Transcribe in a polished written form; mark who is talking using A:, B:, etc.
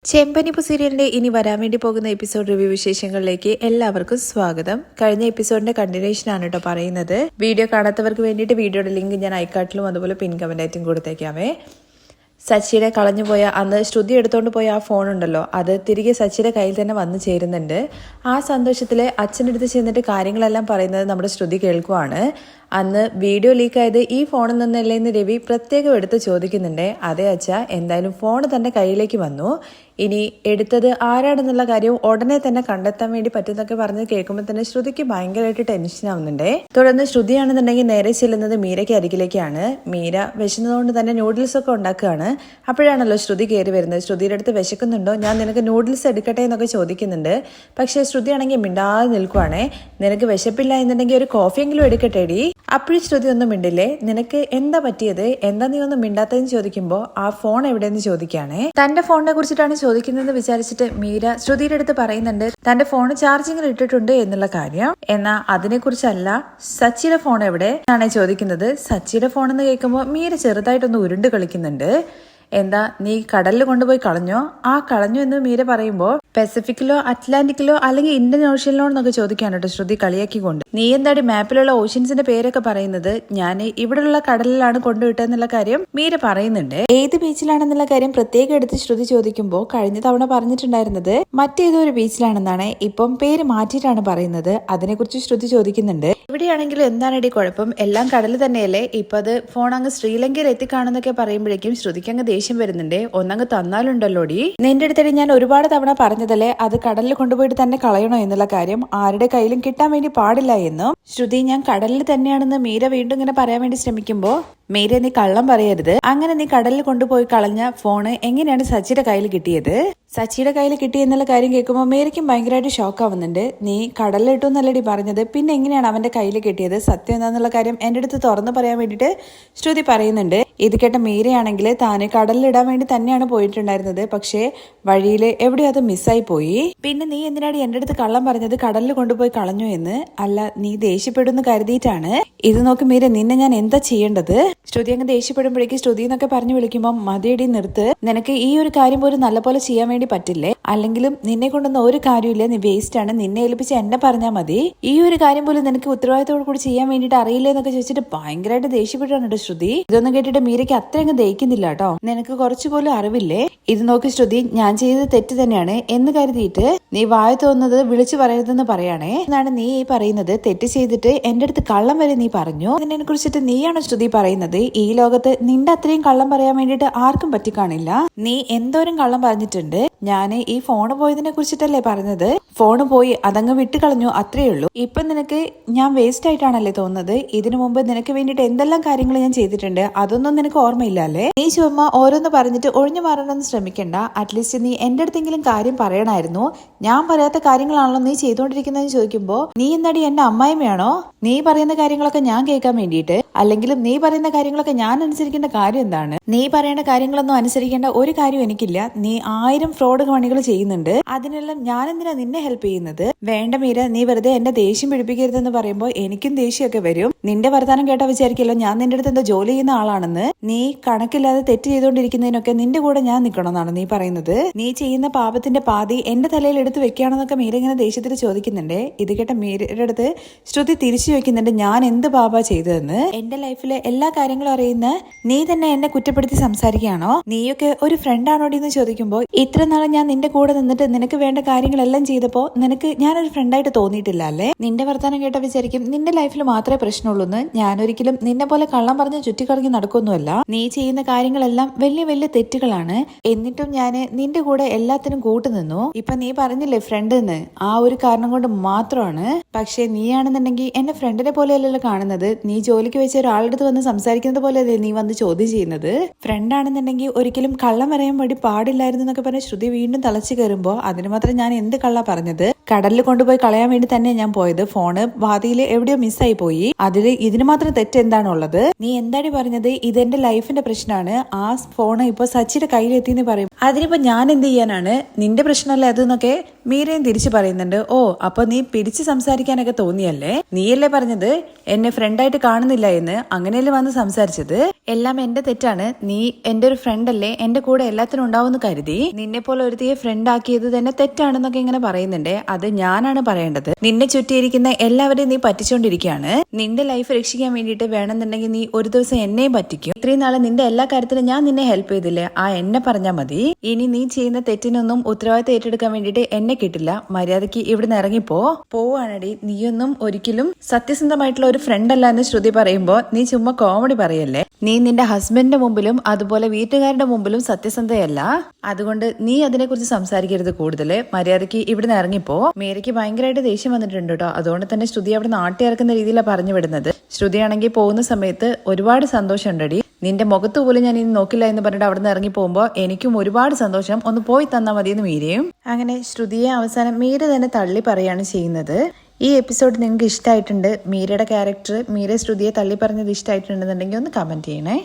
A: ചെമ്പനിപ്പു സീരിയലിന്റെ ഇനി വരാൻ വേണ്ടി പോകുന്ന എപ്പിസോഡ് റിവ്യൂ വിശേഷങ്ങളിലേക്ക് എല്ലാവർക്കും സ്വാഗതം. കഴിഞ്ഞ എപ്പിസോഡിന്റെ കണ്ടിന്യൂഷൻ ആണ് കേട്ടോ പറയുന്നത്. വീഡിയോ കാണാത്തവർക്ക് വേണ്ടിയിട്ട് വീഡിയോയുടെ ലിങ്ക് ഞാൻ ഐക്കാർട്ടിലും അതുപോലെ പിൻ കമന്റായിട്ടും കൊടുത്തേക്കാവേ. സച്ചിയുടെ കളഞ്ഞുപോയ അന്ന് ശ്രുതി എടുത്തോണ്ട് പോയ ആ ഫോൺ ഉണ്ടല്ലോ, അത് തിരികെ സച്ചിയുടെ കയ്യിൽ തന്നെ വന്നു ചേരുന്നുണ്ട്. ആ സന്തോഷത്തില് അച്ഛനടുത്ത് ചെന്നിട്ട് കാര്യങ്ങളെല്ലാം പറയുന്നത് നമ്മുടെ ശ്രുതി കേൾക്കുവാണ്. അന്ന് വീഡിയോ ലീക്കായത് ഈ ഫോണിൽ നിന്നല്ലേ എന്ന് രവി പ്രത്യേകം എടുത്ത് ചോദിക്കുന്നുണ്ട്. അതെ അച്ഛ, എന്തായാലും ഫോൺ തന്റെ കയ്യിലേക്ക് വന്നു, ഇനി എടുത്തത് ആരാണെന്നുള്ള കാര്യം ഉടനെ തന്നെ കണ്ടെത്താൻ വേണ്ടി പറ്റുന്നൊക്കെ പറഞ്ഞ് കേൾക്കുമ്പോൾ തന്നെ ശ്രുതിക്ക് ഭയങ്കരമായിട്ട് ടെൻഷൻ ആവുന്നുണ്ട്. തുടർന്ന് ശ്രുതിയാണെന്നുണ്ടെങ്കിൽ നേരെ ചെല്ലുന്നത് മീരയ്ക്ക് അരികിലേക്കാണ്. മീര വിശന്നതുകൊണ്ട് തന്നെ നൂഡിൽസ് ഒക്കെ ഉണ്ടാക്കുകയാണ്. അപ്പോഴാണല്ലോ ശ്രുതി കയറി വരുന്നത്. ശ്രുതിയുടെ അടുത്ത് വിശക്കുന്നുണ്ടോ, ഞാൻ നിനക്ക് നൂഡിൽസ് എടുക്കട്ടെ എന്നൊക്കെ ചോദിക്കുന്നുണ്ട്. പക്ഷേ ശ്രുതിയാണെങ്കിൽ മിണ്ടാതെ നിൽക്കുവാണേ. നിനക്ക് വിശപ്പില്ല എന്നുണ്ടെങ്കിൽ ഒരു കോഫിയെങ്കിലും എടുക്കട്ടെടി. അപ്പോഴും ശ്രുതി ഒന്നും മിണ്ടില്ലേ. നിനക്ക് എന്താ പറ്റിയത്, എന്താ നീ ഒന്നും മിണ്ടാത്തതെന്ന് ചോദിക്കുമ്പോൾ ആ ഫോൺ എവിടെയെന്ന് ചോദിക്കുകയാണേ. തന്റെ ഫോണിനെ കുറിച്ചിട്ടാണ് ചോദിക്കുന്നതെന്ന് വിചാരിച്ചിട്ട് മീര ശ്രുതിയുടെ അടുത്ത് പറയുന്നുണ്ട് തന്റെ ഫോൺ ചാർജിങ്ങിൽ ഇട്ടിട്ടുണ്ട് എന്നുള്ള കാര്യം. എന്നാൽ അതിനെ കുറിച്ചല്ല, സച്ചിയുടെ ഫോൺ എവിടെ എന്നാണ് ചോദിക്കുന്നത്. സച്ചിയുടെ ഫോൺ എന്ന് കേൾക്കുമ്പോൾ മീര ചെറുതായിട്ടൊന്ന് ഉരുണ്ട് കളിക്കുന്നുണ്ട്. എന്താ നീ കടലിൽ കൊണ്ടുപോയി കളഞ്ഞോ? ആ കളഞ്ഞു എന്ന് മീര പറയുമ്പോൾ പസഫിക്കിലോ അറ്റ്ലാന്റിക്കിലോ അല്ലെങ്കിൽ ഇന്ത്യൻ ഓഷ്യനിലോ എന്നൊക്കെ ചോദിക്കാണ് കേട്ടോ ശ്രുതി കളിയാക്കിക്കൊണ്ട്. നീ എന്താടി മാപ്പിലുള്ള ഓഷ്യൻസിന്റെ പേരൊക്കെ പറയുന്നത്? ഞാൻ ഇവിടെയുള്ള കടലിലാണ് കൊണ്ടുവിട്ടെന്നുള്ള കാര്യം മീര പറയുന്നുണ്ട്. ഏത് ബീച്ചിലാണെന്നുള്ള കാര്യം പ്രത്യേകം എടുത്ത് ശ്രുതി ചോദിക്കുമ്പോൾ കഴിഞ്ഞ തവണ പറഞ്ഞിട്ടുണ്ടായിരുന്നത് മറ്റേതോ ഒരു ബീച്ചിലാണെന്നാണ്, ഇപ്പം പേര് മാറ്റിയിട്ടാണ് പറയുന്നത്. അതിനെക്കുറിച്ച് ശ്രുതി ചോദിക്കുന്നുണ്ട്. എവിടെയാണെങ്കിലും എന്താണടി കുഴപ്പം, എല്ലാം കടൽ തന്നെയല്ലേ. ഇപ്പൊ അത് ഫോൺ അങ്ങ് ശ്രീലങ്കയിൽ എത്തിക്കാണെന്നൊക്കെ പറയുമ്പോഴേക്കും ശ്രുതിക്ക് അങ്ങ് ദേഷ്യം വരുന്നുണ്ട്. ഒന്നങ്ങ് തന്നാലുണ്ടല്ലോടി, നിന്റെ അടുത്തടി ഞാൻ ഒരുപാട് തവണ പറഞ്ഞതല്ലേ അത് കടലിൽ കൊണ്ടുപോയിട്ട് തന്നെ കളയണോ എന്നുള്ള കാര്യം, ആരുടെ കയ്യിലും കിട്ടാൻ വേണ്ടി പാടില്ല എന്നും. ശ്രുതി ഞാൻ കടലിൽ തന്നെയാണെന്ന് മീര വീണ്ടും ഇങ്ങനെ പറയാൻ വേണ്ടി ശ്രമിക്കുമ്പോൾ മീര നീ കള്ളം പറയരുത്, അങ്ങനെ നീ കടലിൽ കൊണ്ടുപോയി കളഞ്ഞ ഫോണ് എങ്ങനെയാണ് സച്ചിയുടെ കയ്യിൽ കിട്ടിയത്? സച്ചിയുടെ കയ്യിൽ കിട്ടിയെന്നുള്ള കാര്യം കേൾക്കുമ്പോൾ മീരയ്ക്കും ഭയങ്കരമായിട്ട് ഷോക്ക് ആവുന്നുണ്ട്. നീ കടലിലിട്ടു എന്നല്ലടി പറഞ്ഞത്, പിന്നെ എങ്ങനെയാണ് അവന്റെ കയ്യിൽ കിട്ടിയത്? സത്യം എന്താന്നുള്ള കാര്യം എന്റെ അടുത്ത് തുറന്നു പറയാൻ വേണ്ടിയിട്ട് ശ്രുതി പറയുന്നുണ്ട്. ഇത് കേട്ട മീരയാണെങ്കിൽ താന് കടലിലിടാൻ വേണ്ടി തന്നെയാണ് പോയിട്ടുണ്ടായിരുന്നത്. പക്ഷേ വഴിയിൽ എവിടെയോ അത് മിസ്സായി പോയി. പിന്നെ നീ എന്തിനാണ് എന്റെ അടുത്ത് കള്ളം പറഞ്ഞത് കടലിൽ കൊണ്ടുപോയി കളഞ്ഞു എന്ന്? അല്ല, നീ ദേഷ്യപ്പെടുന്നു കരുതിയിട്ടാണ്. ഇത് നോക്ക് മീര, നിന്നെ ഞാൻ എന്താ ചെയ്യേണ്ടത്? ശ്രുതി അങ്ങ് ദേഷ്യപ്പെടുമ്പോഴേക്ക് ശ്രുതി എന്നൊക്കെ പറഞ്ഞു വിളിക്കുമ്പോൾ മതിയടി നിർത്ത്, നിനക്ക് ഈ ഒരു കാര്യം പോലും നല്ലപോലെ ചെയ്യാൻ വേണ്ടി പറ്റില്ലേ? അല്ലെങ്കിലും നിന്നെ കൊണ്ടൊന്നും ഒരു കാര്യമില്ല, നീ വേസ്റ്റ് ആണ്, നിന്നെ ഏൽപ്പിച്ച് എന്നെ പറഞ്ഞാൽ മതി. ഈ ഒരു കാര്യം പോലും നിനക്ക് ഉത്തരവാദിത്തോടു കൂടി ചെയ്യാൻ വേണ്ടിയിട്ട് അറിയില്ല എന്നൊക്കെ ചോദിച്ചിട്ട് ഭയങ്കരമായിട്ട് ദേഷ്യപ്പെട്ടാണ് ശ്രുതി. ഇതൊന്നും കേട്ടിട്ട് മീരയ്ക്ക് അത്രയങ്ങ് ദഹിക്കുന്നില്ല കേട്ടോ. നിനക്ക് കുറച്ചുപോലും അറിവില്ലേ? ഇത് നോക്കി ശ്രുതി, ഞാൻ ചെയ്തത് തെറ്റ് തന്നെയാണ് എന്ന് കരുതിയിട്ട് നീ വായ തോന്നുന്നത് വിളിച്ചു പറയരുതെന്ന് പറയാണേ എന്നാണ് നീ ഈ പറയുന്നത്. തെറ്റ് ചെയ്തിട്ട് എന്റെ അടുത്ത് കള്ളം വരെ നീ പറഞ്ഞു. അതിനെ കുറിച്ചിട്ട് നീയാണോ ശ്രുതി പറയുന്നത്? ഈ ലോകത്ത് നിന്റെ അത്രയും കള്ളം പറയാൻ വേണ്ടിയിട്ട് ആർക്കും പറ്റിക്കാണില്ല. നീ എന്തോരം കള്ളം പറഞ്ഞിട്ടുണ്ട്. ഞാൻ ഈ ഫോണ് പോയതിനെ കുറിച്ചിട്ടല്ലേ പറഞ്ഞത്? ഫോണ് പോയി, അതങ്ങ് വിട്ടുകളഞ്ഞു, അത്രേ ഉള്ളൂ. ഇപ്പൊ നിനക്ക് ഞാൻ വേസ്റ്റ് ആയിട്ടാണല്ലേ തോന്നുന്നത്? ഇതിനു മുമ്പ് നിനക്ക് വേണ്ടിയിട്ട് എന്തെല്ലാം കാര്യങ്ങൾ ഞാൻ ചെയ്തിട്ടുണ്ട്, അതൊന്നും നിനക്ക് ഓർമ്മയില്ല അല്ലേ? നീ ചുമ്മാ ഓരോന്ന് പറഞ്ഞിട്ട് ഒഴിഞ്ഞു മാറാനൊന്നും ശ്രമിക്കണ്ട. അറ്റ്ലീസ്റ്റ് നീ എന്റെ അടുത്തെങ്കിലും കാര്യം പറയണമായിരുന്നു. ഞാൻ പറയാത്ത കാര്യങ്ങളാണല്ലോ നീ ചെയ്തുകൊണ്ടിരിക്കുന്നതെന്ന് ചോദിക്കുമ്പോ നീ എന്താടി എന്റെ അമ്മായിമ്മയാണോ? നീ പറയുന്ന കാര്യങ്ങളൊക്കെ ഞാൻ കേൾക്കാൻ വേണ്ടിയിട്ട്? അല്ലെങ്കിലും നീ പറയുന്ന കാര്യങ്ങളൊക്കെ ഞാൻ അനുസരിക്കേണ്ട കാര്യം എന്താണ്? നീ പറയേണ്ട കാര്യങ്ങളൊന്നും അനുസരിക്കേണ്ട ഒരു കാര്യം എനിക്കില്ല. നീ 1000 ഫ്രോഡ് പണികൾ ചെയ്യുന്നുണ്ട്, അതിനെല്ലാം ഞാൻ എന്തിനാ നിന്നെ ഹെൽപ്പ് ചെയ്യുന്നത്? വേണ്ട മീര, നീ വെറുതെ എന്റെ ദേഷ്യം പിടിപ്പിക്കരുതെന്ന് പറയുമ്പോൾ എനിക്കും ദേഷ്യമൊക്കെ വരും. നിന്റെ വർത്താനം കേട്ടാ വിചാരിക്കല്ലോ ഞാൻ നിന്റെ അടുത്ത് എന്താ ജോലി ചെയ്യുന്ന ആളാണെന്ന്. നീ കണക്കില്ലാതെ തെറ്റ് ചെയ്തുകൊണ്ടിരിക്കുന്നതിനൊക്കെ നിന്റെ കൂടെ ഞാൻ നിൽക്കണമെന്നാണ് നീ പറയുന്നത്? നീ ചെയ്യുന്ന പാപത്തിന്റെ പാതി എന്റെ തലയിൽ എടുത്ത് വെക്കുകയാണെന്നൊക്കെ മീര ഇങ്ങനെ ദേഷ്യത്തിൽ ചോദിക്കുന്നുണ്ട്. ഇത് കേട്ട മീരയുടെ അടുത്ത് ശ്രുതി തിരിച്ചു വെക്കുന്നുണ്ട്, ഞാൻ എന്ത് പാപാ ചെയ്തതെന്ന്. എന്റെ ലൈഫിലെ എല്ലാ കാര്യങ്ങളും അറിയുന്ന നീ തന്നെ എന്നെ കുറ്റപ്പെടുത്തി സംസാരിക്കുകയാണോ? നീയൊക്കെ ഒരു ഫ്രണ്ട് ആണോടി എന്ന് ചോദിക്കുമ്പോൾ ഇത്ര നാളെ ഞാൻ നിന്റെ കൂടെ നിന്നിട്ട് നിനക്ക് വേണ്ട കാര്യങ്ങളെല്ലാം ചെയ്തപ്പോ നിനക്ക് ഞാനൊരു ഫ്രണ്ടായിട്ട് തോന്നിയിട്ടില്ല അല്ലേ? നിന്റെ വർത്താനം കേട്ട വിചാരിക്കും നിന്റെ ലൈഫിൽ മാത്രമേ പ്രശ്നമുള്ളൂ എന്ന്. ഞാനൊരിക്കലും നിന്നെ പോലെ കള്ളം പറഞ്ഞ് ചുറ്റിക്കറങ്ങി നടക്കൊന്നുമല്ല. നീ ചെയ്യുന്ന കാര്യങ്ങളെല്ലാം വലിയ വലിയ തെറ്റുകളാണ്. എന്നിട്ടും ഞാൻ നിന്റെ കൂടെ എല്ലാത്തിനും കൂട്ടുനിന്നു. ഇപ്പൊ നീ പറഞ്ഞില്ലേ ഫ്രണ്ട് എന്ന്, ആ ഒരു കാരണം കൊണ്ട് മാത്രമാണ്. പക്ഷെ നീയാണെന്നുണ്ടെങ്കിൽ എന്നെ ഫ്രണ്ടിനെ പോലെയല്ലല്ലോ കാണുന്നത്. നീ ജോലിക്ക് വെച്ച ഒരാളുടെ വന്ന് സംസാരിക്കുന്നത് പോലെയല്ലേ നീ വന്ന് ചോദ്യം ചെയ്യുന്നത്? ഫ്രണ്ട് ആണെന്നുണ്ടെങ്കിൽ ഒരിക്കലും കള്ളം പറയാൻ വേണ്ടി പാടില്ലായിരുന്നു എന്നൊക്കെ പറഞ്ഞ് ശ്രുതി വീണ്ടും തളച്ചു കയറുമ്പോ അതിന് മാത്രം ഞാൻ എന്ത് കള്ള പറഞ്ഞത്? കടലിൽ കൊണ്ടുപോയി കളയാൻ വേണ്ടി തന്നെ ഞാൻ പോയത്. ഫോണ് വാതിയിൽ എവിടെയോ മിസ്സായി പോയി. ഇതിന് മാത്രം തെറ്റ് എന്താണുള്ളത്? നീ എന്താടി പറഞ്ഞത്? ഇതെന്റെ ലൈഫിന്റെ പ്രശ്നമാണ്. ആ ഫോണ് ഇപ്പൊ സച്ചിയുടെ കയ്യിലെത്തിന്ന് പറയും. അതിനിപ്പോ ഞാൻ എന്ത് ചെയ്യാനാണ്? നിന്റെ പ്രശ്നമല്ലേ അതെന്നൊക്കെ മീരയും തിരിച്ചു പറയുന്നുണ്ട്. ഓ, അപ്പൊ നീ പിടിച്ച് സംസാരിക്കാനൊക്കെ തോന്നിയല്ലേ? നീയല്ലേ പറഞ്ഞത് എന്നെ ഫ്രണ്ടായിട്ട് കാണുന്നില്ല എന്ന്? അങ്ങനെയല്ലേ വന്ന് സംസാരിച്ചത്? എല്ലാം എന്റെ തെറ്റാണ്. നീ എന്റെ ഒരു ഫ്രണ്ട് അല്ലേ, എന്റെ കൂടെ എല്ലാത്തിനും ഉണ്ടാവുമെന്ന് കരുതി നിന്നെ പോലെ ഒരുത്തിയെ ഫ്രണ്ട് ആക്കിയത് തന്നെ തെറ്റാണെന്നൊക്കെ ഇങ്ങനെ പറയുന്നുണ്ട്. അത് ഞാനാണ് പറയേണ്ടത്. നിന്നെ ചുറ്റിയിരിക്കുന്ന എല്ലാവരെയും നീ പറ്റിച്ചോണ്ടിരിക്കുകയാണ്. നിന്റെ ലൈഫ് രക്ഷിക്കാൻ വേണ്ടിയിട്ട് വേണമെന്നുണ്ടെങ്കിൽ നീ ഒരു ദിവസം എന്നെയും പറ്റിക്കും. ഇത്രയും നാളെ നിന്റെ എല്ലാ കാര്യത്തിലും ഞാൻ നിന്നെ ഹെൽപ്പ് ചെയ്തില്ലേ? ആ എന്നെ പറഞ്ഞാൽ മതി. ഇനി നീ ചെയ്യുന്ന തെറ്റിനൊന്നും ഉത്തരവാദിത്തം ഏറ്റെടുക്കാൻ വേണ്ടിയിട്ട് എന്നെ കിട്ടില്ല. മര്യാദയ്ക്ക് ഇവിടുന്ന് ഇറങ്ങിപ്പോ. പോവാണടി. നീയൊന്നും ഒരിക്കലും സത്യസന്ധമായിട്ടുള്ള ഒരു ഫ്രണ്ട് അല്ല എന്ന് ശ്രുതി പറയുമ്പോ നീ ചുമ്മാ കോമഡി പറയല്ലേ? നീ നിന്റെ ഹസ്ബൻഡിന്റെ മുമ്പിലും അതുപോലെ വീട്ടുകാരുടെ മുമ്പിലും സത്യസന്ധയല്ല. അതുകൊണ്ട് നീ അതിനെക്കുറിച്ച് സംസാരിക്കരുത് കൂടുതൽ. മര്യാദയ്ക്ക് ഇവിടുന്ന് ഇറങ്ങിപ്പോ. മീരയ്ക്ക് ഭയങ്കരമായിട്ട് ദേഷ്യം വന്നിട്ടുണ്ട് കേട്ടോ. അതുകൊണ്ട് തന്നെ ശ്രുതി അവിടെ നാട്ടി ഇറക്കുന്ന രീതിയിലാണ് പറഞ്ഞു വിടുന്നത്. ശ്രുതിയാണെങ്കിൽ പോകുന്ന സമയത്ത് ഒരുപാട് സന്തോഷം ഉണ്ടടി. നിന്റെ മുഖത്ത് പോലും ഞാൻ ഇനി നോക്കില്ല എന്ന് പറഞ്ഞിട്ട് അവിടെ നിന്ന് ഇറങ്ങി പോകുമ്പോൾ എനിക്കും ഒരുപാട് സന്തോഷം. ഒന്ന് പോയി തന്നാൽ മതിയെന്ന് മീരയും. അങ്ങനെ ശ്രുതിയെ അവസാനം മീര തന്നെ തള്ളി പറയാണ് ചെയ്യുന്നത്. ഈ എപ്പിസോഡ് നിങ്ങൾക്ക് ഇഷ്ടമായിട്ടുണ്ട്, മീരയുടെ ക്യാരക്ടർ, മീര ശ്രുതിയെ തള്ളി പറഞ്ഞത് ഇഷ്ടമായിട്ടുണ്ടെന്നുണ്ടെങ്കിൽ ഒന്ന് കമന്റ് ചെയ്യണേ.